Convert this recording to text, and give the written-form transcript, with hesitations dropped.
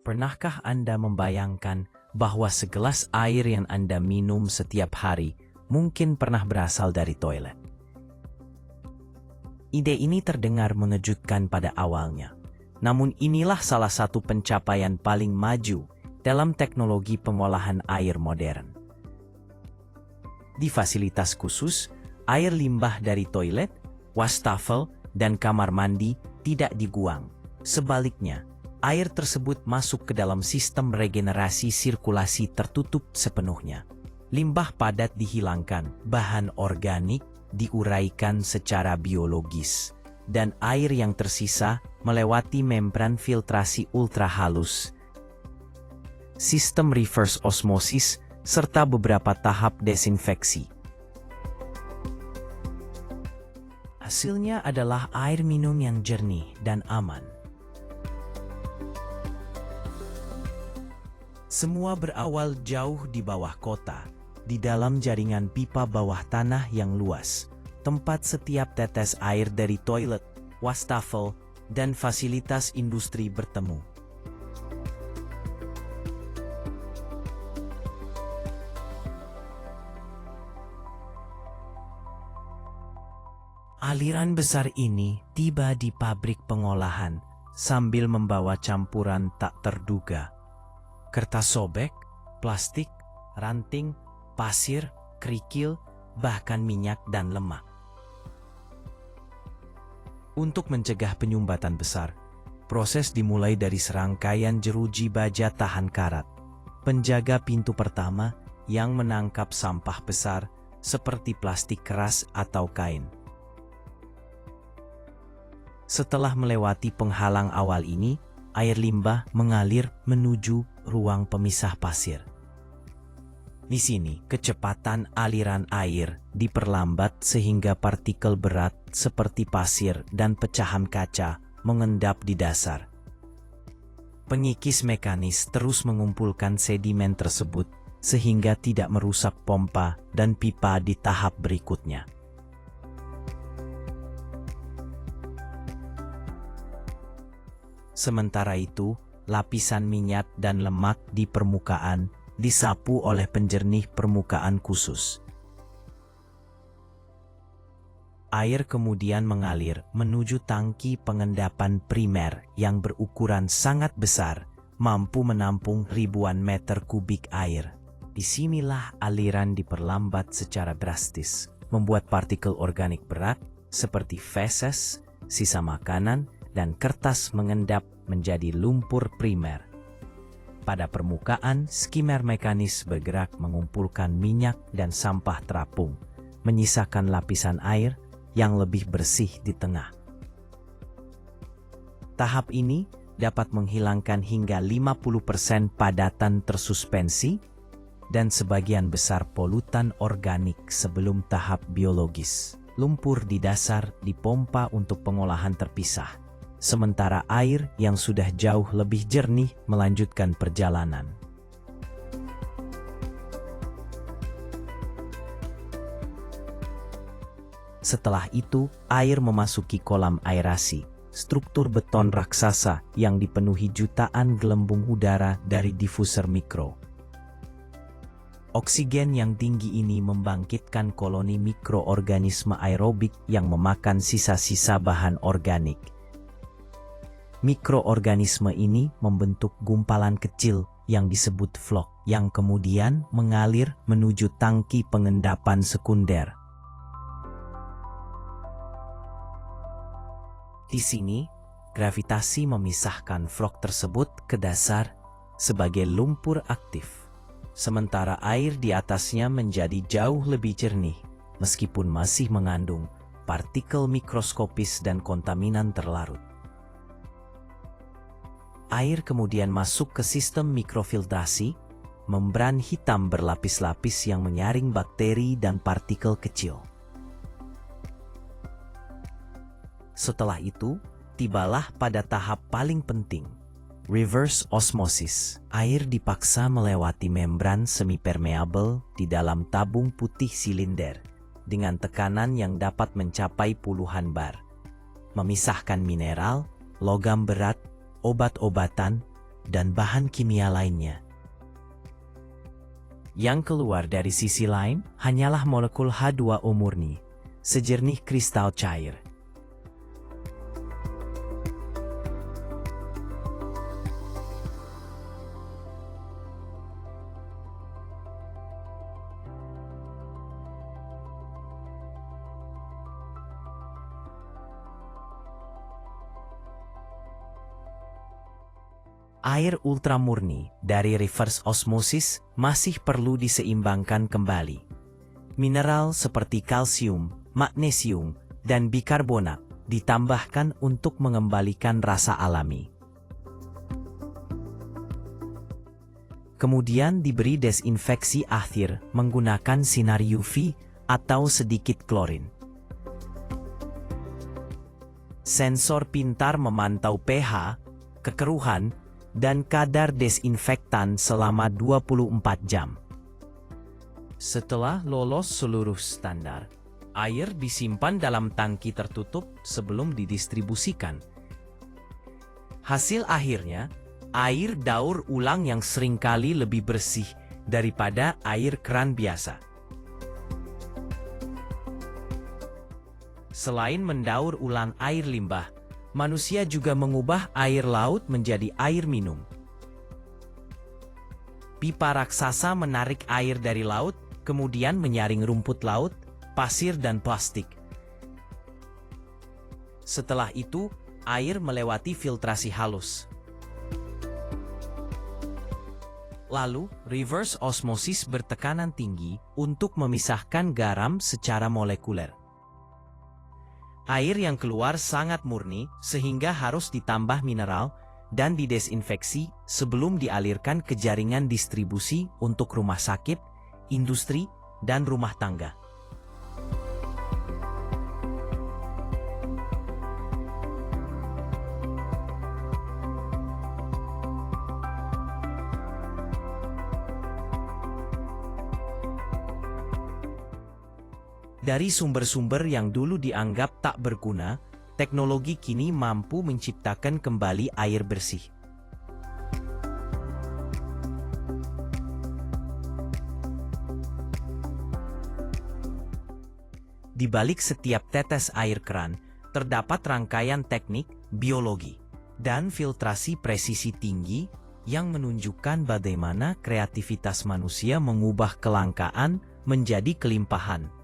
Pernahkah Anda membayangkan bahwa segelas air yang Anda minum setiap hari mungkin pernah berasal dari toilet? Ide ini terdengar mengejutkan pada awalnya, namun inilah salah satu pencapaian paling maju dalam teknologi pengolahan air modern. Di fasilitas khusus, air limbah dari toilet, wastafel, dan kamar mandi tidak dibuang. Sebaliknya, air tersebut masuk ke dalam sistem regenerasi sirkulasi tertutup sepenuhnya. Limbah padat dihilangkan, bahan organik diuraikan secara biologis, dan air yang tersisa melewati membran filtrasi ultra halus, sistem reverse osmosis, serta beberapa tahap desinfeksi. Hasilnya adalah air minum yang jernih dan aman. Semua berawal jauh di bawah kota, di dalam jaringan pipa bawah tanah yang luas, tempat setiap tetes air dari toilet, wastafel, dan fasilitas industri bertemu. Aliran besar ini tiba di pabrik pengolahan sambil membawa campuran tak terduga. Kertas sobek, plastik, ranting, pasir, kerikil, bahkan minyak dan lemak. Untuk mencegah penyumbatan besar, proses dimulai dari serangkaian jeruji baja tahan karat, penjaga pintu pertama yang menangkap sampah besar seperti plastik keras atau kain. Setelah melewati penghalang awal ini, air limbah mengalir menuju ruang pemisah pasir. Di sini, kecepatan aliran air diperlambat sehingga partikel berat seperti pasir dan pecahan kaca mengendap di dasar. Pengikis mekanis terus mengumpulkan sedimen tersebut sehingga tidak merusak pompa dan pipa di tahap berikutnya. Sementara itu, lapisan minyak dan lemak di permukaan disapu oleh penjernih permukaan khusus. Air kemudian mengalir menuju tangki pengendapan primer yang berukuran sangat besar, mampu menampung ribuan meter kubik air. Disinilah aliran diperlambat secara drastis, membuat partikel organik berat seperti feses, sisa makanan, dan kertas mengendap menjadi lumpur primer. Pada permukaan, skimmer mekanis bergerak mengumpulkan minyak dan sampah terapung, menyisakan lapisan air yang lebih bersih di tengah. Tahap ini dapat menghilangkan hingga 50% padatan tersuspensi dan sebagian besar polutan organik sebelum tahap biologis. Lumpur di dasar dipompa untuk pengolahan terpisah, sementara air yang sudah jauh lebih jernih melanjutkan perjalanan. Setelah itu, air memasuki kolam aerasi, struktur beton raksasa yang dipenuhi jutaan gelembung udara dari diffuser mikro. Oksigen yang tinggi ini membangkitkan koloni mikroorganisme aerobik yang memakan sisa-sisa bahan organik. Mikroorganisme ini membentuk gumpalan kecil yang disebut vlog, yang kemudian mengalir menuju tangki pengendapan sekunder. Di sini, gravitasi memisahkan vlog tersebut ke dasar sebagai lumpur aktif, sementara air di atasnya menjadi jauh lebih jernih, meskipun masih mengandung partikel mikroskopis dan kontaminan terlarut. Air kemudian masuk ke sistem mikrofiltrasi, membran hitam berlapis-lapis yang menyaring bakteri dan partikel kecil. Setelah itu, tibalah pada tahap paling penting, reverse osmosis. Air dipaksa melewati membran semi-permeable di dalam tabung putih silinder dengan tekanan yang dapat mencapai puluhan bar, memisahkan mineral, logam berat, obat-obatan, dan bahan kimia lainnya. Yang keluar dari sisi lain hanyalah molekul H2O murni, sejernih kristal cair. Air ultramurni dari reverse osmosis masih perlu diseimbangkan kembali. Mineral seperti kalsium, magnesium, dan bikarbonat ditambahkan untuk mengembalikan rasa alami. Kemudian diberi desinfeksi akhir menggunakan sinar UV atau sedikit klorin. Sensor pintar memantau pH, kekeruhan, dan kadar desinfektan selama 24 jam. Setelah lolos seluruh standar, air disimpan dalam tangki tertutup sebelum didistribusikan. Hasil akhirnya, air daur ulang yang seringkali lebih bersih daripada air keran biasa. Selain mendaur ulang air limbah, manusia juga mengubah air laut menjadi air minum. Pipa raksasa menarik air dari laut, kemudian menyaring rumput laut, pasir dan plastik. Setelah itu, air melewati filtrasi halus. Lalu, reverse osmosis bertekanan tinggi untuk memisahkan garam secara molekuler. Air yang keluar sangat murni sehingga harus ditambah mineral dan didesinfeksi sebelum dialirkan ke jaringan distribusi untuk rumah sakit, industri, dan rumah tangga. Dari sumber-sumber yang dulu dianggap tak berguna, teknologi kini mampu menciptakan kembali air bersih. Di balik setiap tetes air keran, terdapat rangkaian teknik, biologi, dan filtrasi presisi tinggi yang menunjukkan bagaimana kreativitas manusia mengubah kelangkaan menjadi kelimpahan.